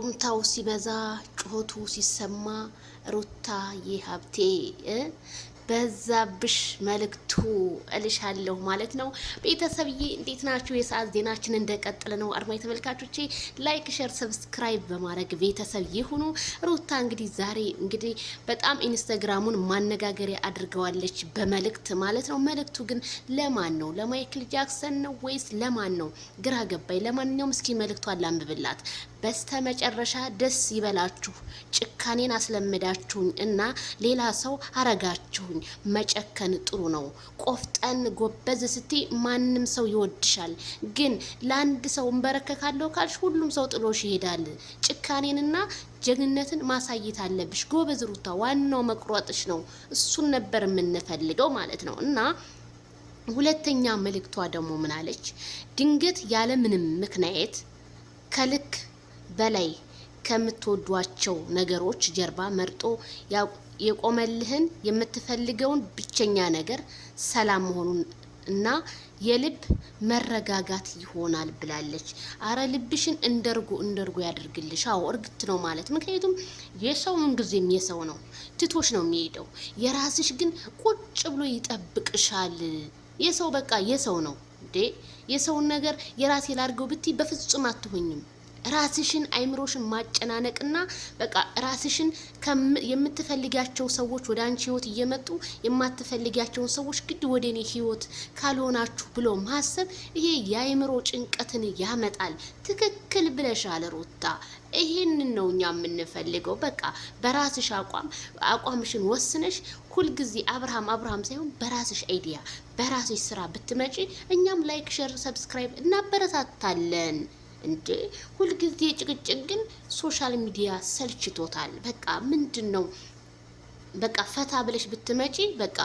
ሩምታው ሲበዛ ጩኸቱ ሲሰማ ሩታ የሀብቴ በዛብሽ መልእክቱ እልሻለሁ ማለት ነው። ቤተሰብዬ እንዴት ናችሁ? የሰዓት ዜናችን እንደቀጠለ ነው። አድማጭ ተመልካቾቼ ላይክ፣ ሼር፣ ሰብስክራይብ በማድረግ ቤተሰብ ይሁኑ። ሩታ እንግዲህ ዛሬ በጣም ኢንስታግራሙን ማነጋገሪያ አድርገዋለች በመልእክት ማለት ነው። መልእክቱ ግን ለማን ነው? ለማይክል ጃክሰን ነው ወይስ ለማን ነው? ግራ ገባኝ። ለማንኛውም እስኪ መልእክቷን ላንብብላት። በስተመጨረሻ ደስ ይበላችሁ፣ ጭካኔን አስለምዳችሁኝ እና ሌላ ሰው አረጋችሁኝ። መጨከን ጥሩ ነው። ቆፍጠን ጎበዝ ስቲ ማንም ሰው ይወድሻል። ግን ለአንድ ሰው እንበረከካለሁ ካልሽ ሁሉም ሰው ጥሎሽ ይሄዳል። ጭካኔንና ጀግንነትን ማሳየት አለብሽ። ጎበዝ ሩታ፣ ዋናው መቁረጥሽ ነው። እሱን ነበር የምንፈልገው ማለት ነው። እና ሁለተኛ መልእክቷ ደግሞ ምን አለች? ድንገት ያለ ምንም ምክንያት ከልክ በላይ ከምትወዷቸው ነገሮች ጀርባ መርጦ የቆመልህን የምትፈልገውን ብቸኛ ነገር ሰላም መሆኑን እና የልብ መረጋጋት ይሆናል ብላለች። አረ ልብሽን እንደርጎ ያድርግልሽ። አዎ እርግጥ ነው ማለት ምክንያቱም የሰው ምንጊዜም የሰው ነው፣ ትቶሽ ነው የሚሄደው። የራስሽ ግን ቁጭ ብሎ ይጠብቅሻል። የሰው በቃ የሰው ነው እንዴ። የሰውን ነገር የራሴ ላድርገው ብትይ በፍጹም አትሆኝም። ራስሽን አይምሮሽን ማጨናነቅና በቃ ራስሽን የምትፈልጋቸው ሰዎች ወደ አንቺ ህይወት እየመጡ የማትፈልጋቸውን ሰዎች ግድ ወደ እኔ ህይወት ካልሆናችሁ ብሎ ማሰብ ይሄ የአይምሮ ጭንቀትን ያመጣል። ትክክል ብለሻል ሩታ። ይሄንን ነው እኛ የምንፈልገው። በቃ በራስሽ አቋምሽን ወስነሽ ሁልጊዜ አብርሃም ሳይሆን በራስሽ አይዲያ በራስሽ ስራ ብትመጪ እኛም ላይክ፣ ሼር፣ ሰብስክራይብ እናበረታታለን። እንዴ ሁልጊዜ ጭቅጭቅ ግን ሶሻል ሚዲያ ሰልችቶታል። በቃ ምንድነው? በቃ ፈታ ብለሽ ብትመጪ በቃ።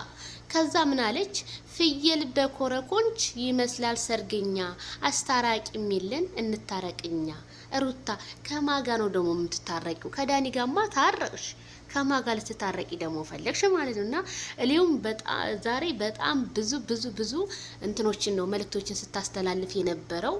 ከዛ ምን አለች? ፍየል በኮረኮንች ይመስላል ሰርገኛ፣ አስታራቂ የሚለን እንታረቅኛ። ሩታ ከማጋ ነው ደግሞ የምትታረቂው? ከዳኒ ጋማ ታረቅሽ፣ ከማጋ ልትታረቂ ደግሞ ፈለግሽ ማለት ነውና እሊውም ዛሬ በጣም ብዙ እንትኖችን ነው መልእክቶችን ስታስተላልፍ የነበረው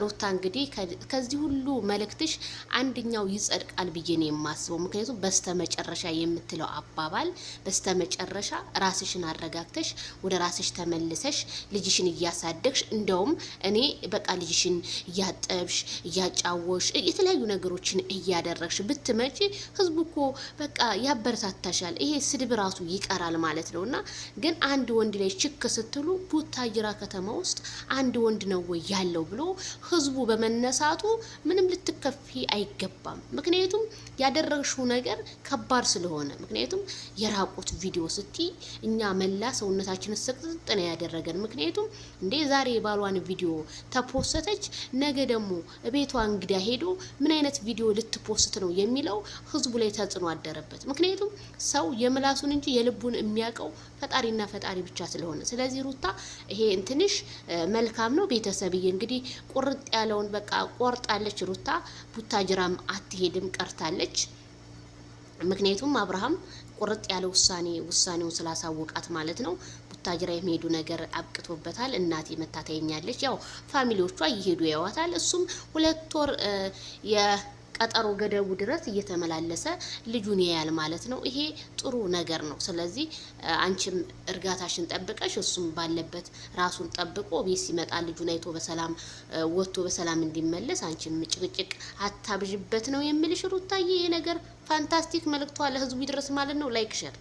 ሩታ። እንግዲህ ከዚህ ሁሉ መልእክትሽ አንደኛው ይጸድቃል ብዬ ነው የማስበው። ምክንያቱም በስተመጨረሻ የምትለው አባባል በስተመጨረሻ ራስሽን አረጋግተሽ ወደ ራስሽ ተመልሰሽ ልጅሽን እያሳደግሽ እንደውም እኔ በቃ ልጅሽን እያጠብሽ እያጫወሽ የተለያዩ ነገሮችን እያደረግሽ ብትመጪ ህዝቡ እኮ በቃ ያበረታታሻል። ይሄ ስድብ ራሱ ይቀራል ማለት ነውና ግን አንድ ወንድ ላይ ችክ ስትሉ ቡታጅራ ከተማ ውስጥ አንድ ወንድ ነው ወይ ያለው ብሎ ህዝቡ በመነሳቱ ምንም ልትከፊ አይገባም። ምክንያቱም ያደረግሽው ነገር ከባድ ስለሆነ። ምክንያቱም የራቁት ቪዲዮ ስቲ እኛ መላ ሰውነታችንን ስቅጥጥ ነው ያደረገን። ምክንያቱም እንዴ ዛሬ የባሏን ቪዲዮ ተፖስተች፣ ነገ ደግሞ ቤቷ እንግዳ ሄዶ ምን አይነት ቪዲዮ ልትፖስት ነው የሚለው ህዝቡ ላይ ተጽዕኖ አደረበት። ምክንያቱም ሰው የምላሱን እንጂ የልቡን የሚያውቀው ፈጣሪና ፈጣሪ ብቻ ስለሆነ፣ ስለዚህ ሩታ ይሄ እንትንሽ መልካም ነው። ቤተሰብዬ እንግዲህ ቁርጥ ያለውን በቃ ቆርጣለች ሩታ። ቡታጅራም አትሄድም ቀርታለች። ምክንያቱም አብርሃም ቁርጥ ያለ ውሳኔውን ስላሳወቃት ማለት ነው። ቡታጅራ የሚሄዱ ነገር አብቅቶበታል። እናቴ መታተኛለች። ያው ፋሚሊዎቿ እየሄዱ ያዋታል። እሱም 2 ወር ቀጠሮ ገደቡ ድረስ እየተመላለሰ ልጁን ያያል ማለት ነው። ይሄ ጥሩ ነገር ነው። ስለዚህ አንቺም እርጋታሽን ጠብቀሽ እሱም ባለበት ራሱን ጠብቆ ቤት ሲመጣ ልጁን አይቶ በሰላም ወጥቶ በሰላም እንዲመለስ አንቺም ጭቅጭቅ አታብዥበት ነው የምልሽ ሩታዬ። ይሄ ነገር ፋንታስቲክ መልእክቷ ለህዝቡ ይድረስ ማለት ነው። ላይክ ሼር